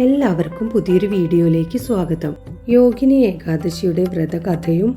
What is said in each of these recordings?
എല്ലാവർക്കും പുതിയൊരു വീഡിയോയിലേക്ക് സ്വാഗതം. യോഗിനി ഏകാദശിയുടെ വ്രതകഥയും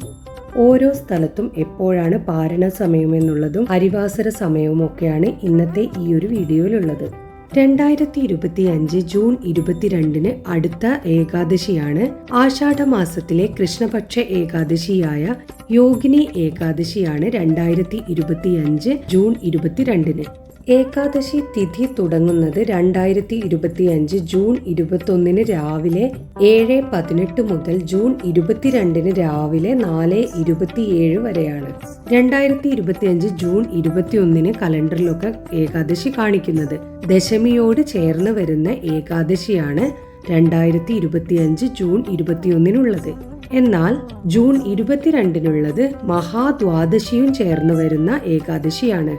ഓരോ സ്ഥലത്തും എപ്പോഴാണ് പാരണ സമയമെന്നുള്ളതും ഹരിവാസര സമയവും ഒക്കെയാണ് ഇന്നത്തെ ഈ ഒരു വീഡിയോയിലുള്ളത്. 2025 ജൂൺ 22 അടുത്ത ഏകാദശിയാണ് ആഷാഢമാസത്തിലെ കൃഷ്ണപക്ഷ ഏകാദശിയായ യോഗിനി ഏകാദശിയാണ് 2025 ജൂൺ 22. ഏകാദശി തിഥി തുടങ്ങുന്നത് 2025 ജൂൺ 21 രാവിലെ 7:18 മുതൽ ജൂൺ 22 രാവിലെ 4:27 വരെയാണ്. 2025 ജൂൺ 21 കലണ്ടറിലൊക്കെ ഏകാദശി കാണിക്കുന്നത്. ദശമിയോട് ചേർന്ന് വരുന്ന ഏകാദശിയാണ് 2025 ജൂൺ 21 എന്നാൽ ജൂൺ 22 മഹാദ്വാദശിയും ചേർന്ന് വരുന്ന ഏകാദശിയാണ്.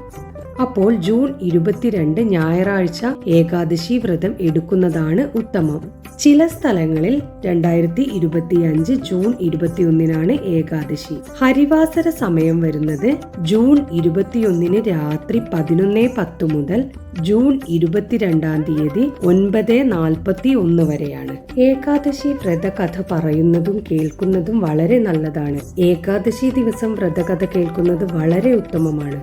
അപ്പോൾ ജൂൺ 22 ഞായറാഴ്ച ഏകാദശി വ്രതം എടുക്കുന്നതാണ് ഉത്തമം. ചില സ്ഥലങ്ങളിൽ 2025 ജൂൺ 21 ഏകാദശി. ഹരിവാസര സമയം വരുന്നത് ജൂൺ 21 രാത്രി 11:10 മുതൽ ജൂൺ 22 9:41 വരെയാണ്. ഏകാദശി വ്രതകഥ പറയുന്നതും കേൾക്കുന്നതും വളരെ നല്ലതാണ്. ഏകാദശി ദിവസം വ്രതകഥ കേൾക്കുന്നത് വളരെ ഉത്തമമാണ്.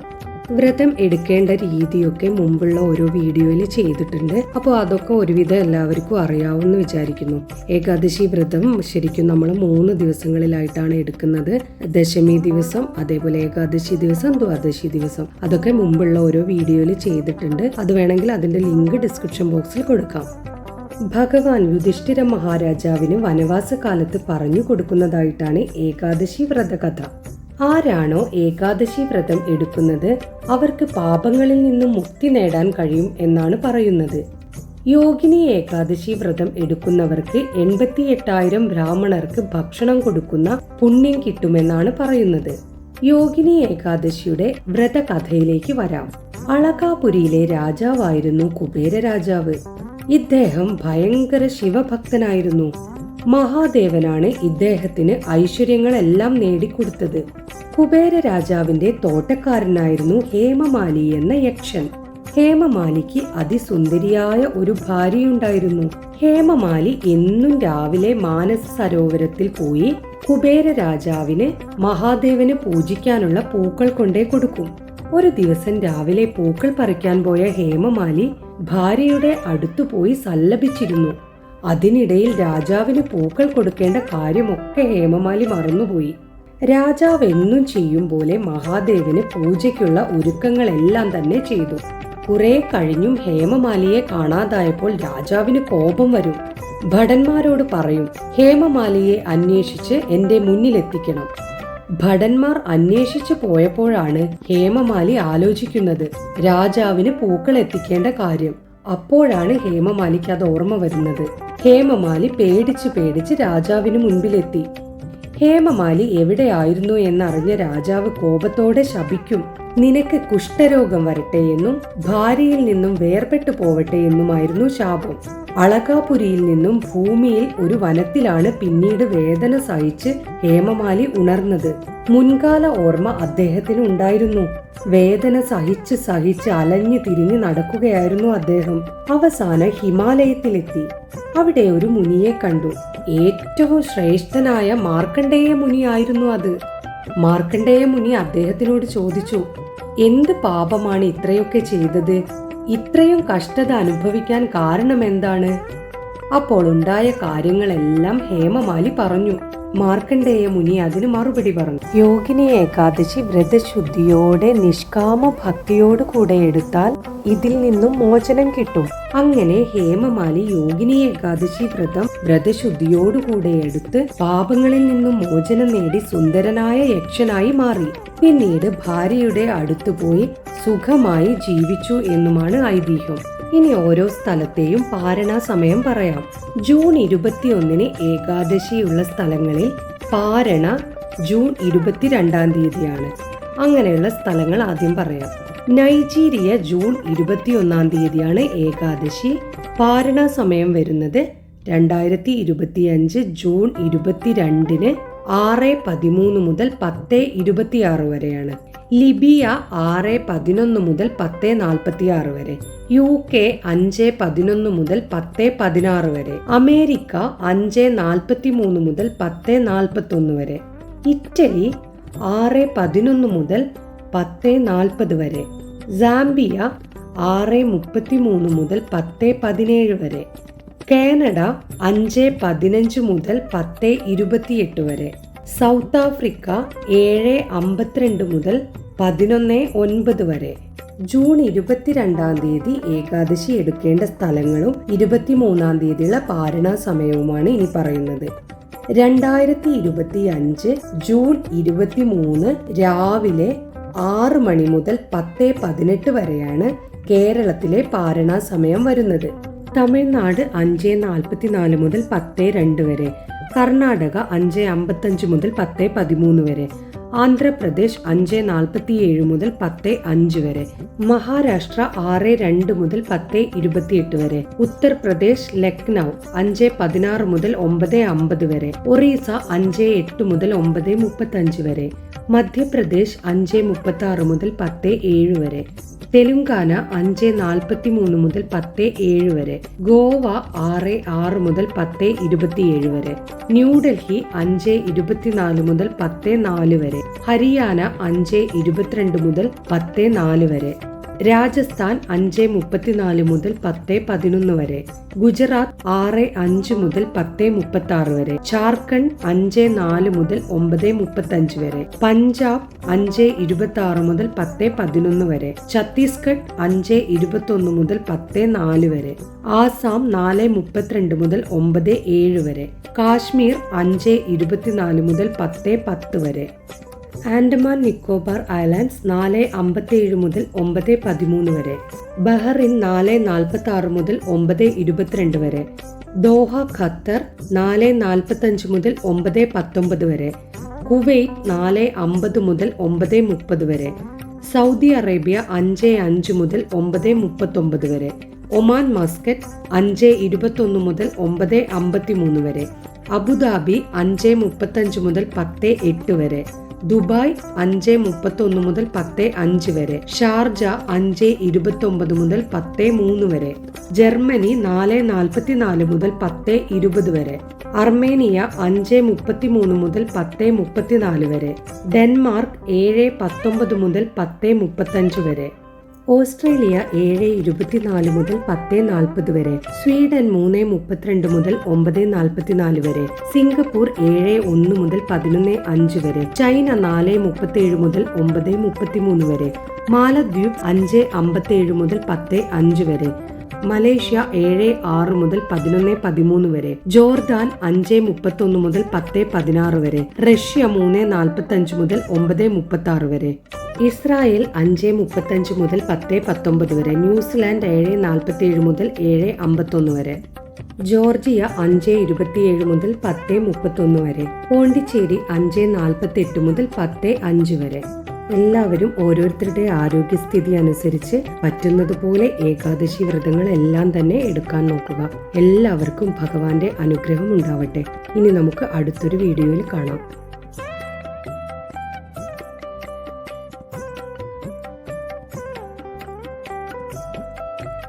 വ്രതം എടുക്കേണ്ട രീതിയൊക്കെ മുമ്പുള്ള ഓരോ വീഡിയോയിൽ ചെയ്തിട്ടുണ്ട്. അപ്പോൾ അതൊക്കെ ഒരുവിധം എല്ലാവർക്കും അറിയാവുമെന്ന് വിചാരിക്കുന്നു. ഏകാദശി വ്രതം ശരിക്കും നമ്മൾ 3 ദിവസങ്ങളിലായിട്ടാണ് എടുക്കുന്നത്. ദശമി ദിവസം, അതേപോലെ ഏകാദശി ദിവസം, ദ്വാദശി ദിവസം. അതൊക്കെ മുമ്പുള്ള ഓരോ വീഡിയോയിൽ ചെയ്തിട്ടുണ്ട്. അത് വേണമെങ്കിൽ അതിന്റെ ലിങ്ക് ഡിസ്ക്രിപ്ഷൻ ബോക്സിൽ കൊടുക്കാം. ഭഗവാൻ യുധിഷ്ഠിര മഹാരാജാവിന് വനവാസ കാലത്ത് പറഞ്ഞു കൊടുക്കുന്നതായിട്ടാണ് ഏകാദശി വ്രതകഥ. ആരാണോ ഏകാദശി വ്രതം എടുക്കുന്നത് അവർക്ക് പാപങ്ങളിൽ നിന്നും മുക്തി നേടാൻ കഴിയും എന്നാണ് പറയുന്നത്. യോഗിനി ഏകാദശി വ്രതം എടുക്കുന്നവർക്ക് 88,000 ബ്രാഹ്മണർക്ക് ഭക്ഷണം കൊടുക്കുന്ന പുണ്യം കിട്ടുമെന്നാണ് പറയുന്നത്. യോഗിനി ഏകാദശിയുടെ വ്രതകഥയിലേക്ക് വരാം. അളകാപുരിയിലെ രാജാവായിരുന്നു കുബേര രാജാവ്. ഇദ്ദേഹം ഭയങ്കര ശിവഭക്തനായിരുന്നു. മഹാദേവനാണ് ഇദ്ദേഹത്തിന് ഐശ്വര്യങ്ങളെല്ലാം നേടിക്കൊടുത്തത്. കുബേര രാജാവിന്റെ തോട്ടക്കാരനായിരുന്നു ഹേമമാലി എന്ന യക്ഷൻ. ഹേമമാലിക്ക് അതിസുന്ദരിയായ ഒരു ഭാര്യയുണ്ടായിരുന്നു. ഹേമമാലി എന്നും രാവിലെ മാനസ സരോവരത്തിൽ പോയി കുബേര രാജാവിന് മഹാദേവന് പൂജിക്കാനുള്ള പൂക്കൾ കൊണ്ടേ കൊടുക്കും. ഒരു ദിവസം രാവിലെ പൂക്കൾ പറിക്കാൻ പോയ ഹേമമാലി ഭാര്യയുടെ അടുത്തു പോയി സല്ലപിച്ചിരുന്നു. അതിനിടയിൽ രാജാവിന് പൂക്കൾ കൊടുക്കേണ്ട കാര്യമൊക്കെ ഹേമമാലി മറന്നുപോയി. രാജാവ് എന്നും ചെയ്യും പോലെ മഹാദേവന് പൂജയ്ക്കുള്ള ഒരുക്കങ്ങളെല്ലാം തന്നെ ചെയ്തു. കുറെ കഴിഞ്ഞും ഹേമമാലിയെ കാണാതായപ്പോൾ രാജാവിന് കോപം വരും. ഭടന്മാരോട് പറയും, ഹേമമാലിയെ അന്വേഷിച്ച് എന്റെ മുന്നിലെത്തിക്കണം. ഭടന്മാർ അന്വേഷിച്ചു പോയപ്പോഴാണ് ഹേമമാലി ആലോചിക്കുന്നത് രാജാവിന് പൂക്കൾ എത്തിക്കേണ്ട കാര്യം. അപ്പോഴാണ് ഹേമമാലിക്ക് അത് ഓർമ്മ വരുന്നത്. ഹേമമാലി പേടിച്ച് രാജാവിന് മുൻപിലെത്തി. ഹേമമാലി എവിടെയായിരുന്നു എന്നറിഞ്ഞ രാജാവ് കോപത്തോടെ ശപിക്കും. നിനക്ക് കുഷ്ഠരോഗം വരട്ടെ എന്നും ഭാര്യയിൽ നിന്നും വേർപെട്ടു പോവട്ടെ എന്നുമായിരുന്നു ശാപം. അളകാപുരിയിൽ നിന്നും ഭൂമിയിൽ ഒരു വനത്തിലാണ് പിന്നീട് വേദന സഹിച്ച് ഹേമമാലി ഉണർന്നത്. മുൻകാല ഓർമ്മ അദ്ദേഹത്തിന് ഉണ്ടായിരുന്നു. വേദന സഹിച്ച് അലഞ്ഞു തിരിഞ്ഞു നടക്കുകയായിരുന്നു അദ്ദേഹം. അവസാനം ഹിമാലയത്തിലെത്തി. അവിടെ ഒരു മുനിയെ കണ്ടു. ഏറ്റവും ശ്രേഷ്ഠനായ മാർക്കണ്ഡേയ മുനിയായിരുന്നു അത്. മാർക്കണ്ഡേയ മുനി അദ്ദേഹത്തിനോട് ചോദിച്ചു, എന്ത് പാപമാണ് ഇത്രയൊക്കെ ചെയ്തത്? ഇത്രയും കഷ്ടത അനുഭവിക്കാൻ കാരണമെന്താണ്? അപ്പോൾ ഉണ്ടായ കാര്യങ്ങളെല്ലാം ഹേമമാലി പറഞ്ഞു. മാർക്കണ്ഡേയ മുനി അതിന് മറുപടി പറഞ്ഞു. യോഗിനി ഏകാദശി വ്രതശുദ്ധിയോടെ നിഷ്കാമ ഭക്തിയോട് കൂടെ എടുത്താൽ ഇതിൽ നിന്നും മോചനം കിട്ടും. അങ്ങനെ ഹേമമാലി യോഗിനി ഏകാദശി വ്രതം വ്രതശുദ്ധിയോടുകൂടെ എടുത്ത് പാപങ്ങളിൽ നിന്നും മോചനം നേടി സുന്ദരനായ യക്ഷനായി മാറി. പിന്നീട് ഭാര്യയുടെ അടുത്തുപോയി സുഖമായി ജീവിച്ചു എന്നുമാണ് ഐതിഹ്യം. ഇനി ഓരോ സ്ഥലത്തെയും പാരണ സമയം പറയാം. ജൂൺ 21 ഏകാദശിയുള്ള സ്ഥലങ്ങളിൽ പാരണ ജൂൺ 22 അങ്ങനെയുള്ള സ്ഥലങ്ങൾ ആദ്യം പറയാം. Nigeria June 21 Ekadashi. പാരണ സമയം വരുന്നത് 2025 ജൂൺ 22 6:13 മുതൽ 10:26 വരെയാണ്. ലിബിയ 6:11 മുതൽ 10:46 വരെ. UK 5:11 മുതൽ 10:16 വരെ. അമേരിക്ക 5:43 മുതൽ 10:41 വരെ. ഇറ്റലി 6:11 മുതൽ 10:40 വരെ. സാംബിയ 6:33 മുതൽ 10:17 വരെ. കാനഡ 5:15 മുതൽ 10:28 വരെ. സൗത്ത് ആഫ്രിക്ക 7:52 മുതൽ 11:09 വരെ. ജൂൺ 22-ാം തീയതി ഏകാദശി എടുക്കേണ്ട സ്ഥലങ്ങളും 23-ാം തീയതിയുള്ള പാരണ സമയവുമാണ് ഇനി പറയുന്നത്. 2025 ജൂൺ 23 രാവിലെ 6 മണി മുതൽ 10:18 വരെയാണ് കേരളത്തിലെ പാരണ സമയം വരുന്നത്. തമിഴ്നാട് 5:44 മുതൽ 10:02 വരെ. കർണാടക 5:55 മുതൽ 10:13 വരെ. ആന്ധ്രാപ്രദേശ് 5:47 മുതൽ 10:05 വരെ. മഹാരാഷ്ട്ര 6:02 മുതൽ 10:28 വരെ. ഉത്തർപ്രദേശ് ലക്നൗ 5:16 മുതൽ 9:50 വരെ. ഒറീസ 5:08 മുതൽ 9:35 വരെ. മധ്യപ്രദേശ് 5:36 മുതൽ 10:07 വരെ. തെലുങ്കാന 5:43 മുതൽ 10:07 വരെ. ഗോവ 6:06 മുതൽ 10:27 വരെ. ന്യൂഡൽഹി 5:24 മുതൽ 10:04 വരെ. ഹരിയാന 5:22 മുതൽ 10:04 വരെ. രാജസ്ഥാൻ 5:34 മുതൽ 10:11 വരെ. ഗുജറാത്ത് 6:05 മുതൽ 10:36 വരെ. ജാർഖണ്ഡ് 5:04 മുതൽ 9:35 വരെ. പഞ്ചാബ് 5:26 മുതൽ 10:11 വരെ. ഛത്തീസ്ഗഡ് 5:21 മുതൽ 10:04 വരെ. ആസാം 4:32 മുതൽ 9:07 വരെ. കാശ്മീർ 5:24 മുതൽ 10:10 വരെ. ആൻഡമാൻ നിക്കോബാർ ഐലൻഡ്സ് 4:57 മുതൽ 9:13 വരെ. ബഹറിൻ 4:46 മുതൽ 9:22 വരെ. ദോഹ ഖത്തർ 4:45 മുതൽ 9:19 വരെ. കുവൈറ്റ് 4:50 മുതൽ 9:30 വരെ. സൗദി അറേബ്യ 5:05 മുതൽ 9:39 വരെ. ഒമാൻ മസ്കറ്റ് 5:21 മുതൽ 9:53 വരെ. അബുദാബി 5:35 മുതൽ 10:08 വരെ. ദുബായ് 5:31 മുതൽ 10:05 വരെ. ഷാർജ 5:29 മുതൽ 10:03 വരെ. ജർമ്മനി 4:44 മുതൽ 10:20 വരെ. അർമേനിയ 5:33 മുതൽ 10:34 വരെ. ഡെൻമാർക്ക് 7:19 മുതൽ 10:35 വരെ. ഓസ്ട്രേലിയ 7:24 മുതൽ 10:40 വരെ. സ്വീഡൻ 3:32 മുതൽ 9:44 വരെ. സിംഗപ്പൂർ 7:01 മുതൽ 11:05 വരെ. ചൈന 4:37 മുതൽ 9:33 വരെ. മാലദ്വീപ് 5:57 മുതൽ 10:05 വരെ. മലേഷ്യ 7:06 മുതൽ 11:13 വരെ. ജോർദാൻ 5:31 മുതൽ 10:16 വരെ. റഷ്യ 3:45 മുതൽ 9:36 വരെ. ഇസ്രായേൽ 5:35 മുതൽ 10:19 വരെ. ന്യൂസിലാൻഡ് 7:47 മുതൽ 7:51 വരെ. ജോർജിയ 5:27 മുതൽ 10:31 വരെ. പോണ്ടിച്ചേരി 5:48 മുതൽ 10:05 വരെ. എല്ലാവരും ഓരോരുത്തരുടെ ആരോഗ്യസ്ഥിതി അനുസരിച്ച് പറ്റുന്നതുപോലെ ഏകാദശി വ്രതങ്ങൾ എല്ലാം തന്നെ എടുക്കാൻ നോക്കുക. എല്ലാവർക്കും ഭഗവാന്റെ അനുഗ്രഹം ഉണ്ടാവട്ടെ. ഇനി നമുക്ക് അടുത്തൊരു വീഡിയോയിൽ കാണാം.